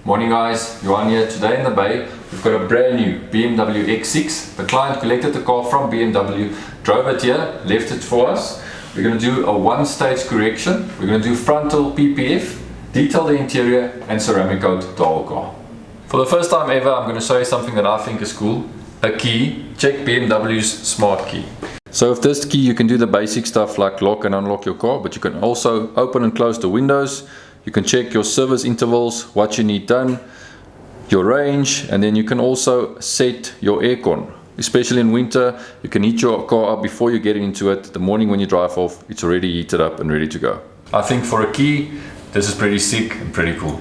Morning guys, Johan here. Today in the bay we've got a brand new BMW X6. The client collected the car from BMW, drove it here, left it for us. We're going to do a one-stage correction. We're going to do frontal PPF, detail the interior and ceramic coat the whole car. For the first time ever, I'm going to show you something that I think is cool. A key. Check BMW's smart key. So with this key you can do the basic stuff like lock and unlock your car, but you can also open and close the windows. You can check your service intervals, what you need done, your range, and then you can also set your aircon. Especially in winter, you can heat your car up before you get into it. The morning when you drive off, it's already heated up and ready to go. I think for a key, this is pretty sick and pretty cool.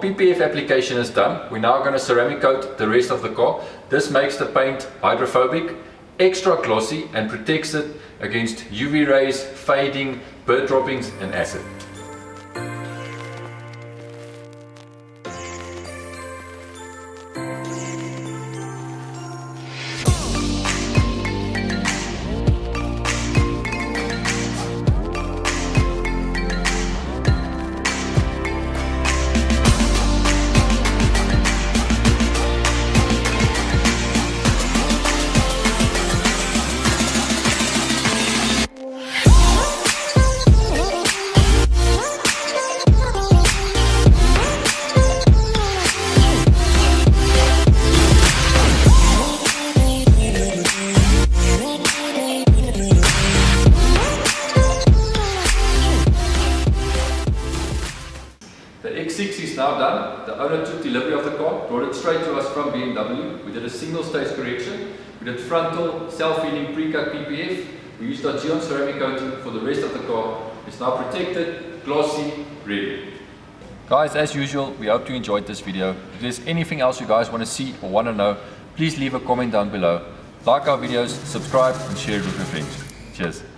PPF application is done. We're now going to ceramic coat the rest of the car. This makes the paint hydrophobic, extra glossy, and protects it against UV rays, fading, bird droppings and acid. The X6 is now done. The owner took delivery of the car, brought it straight to us from BMW. We did a single stage correction. We did frontal, self-healing pre-cut PPF. We used our Geon ceramic coating for the rest of the car. It's now protected, glossy, ready. Guys, as usual, we hope you enjoyed this video. If there's anything else you guys want to see or want to know, please leave a comment down below. Like our videos, subscribe and share it with your friends. Cheers.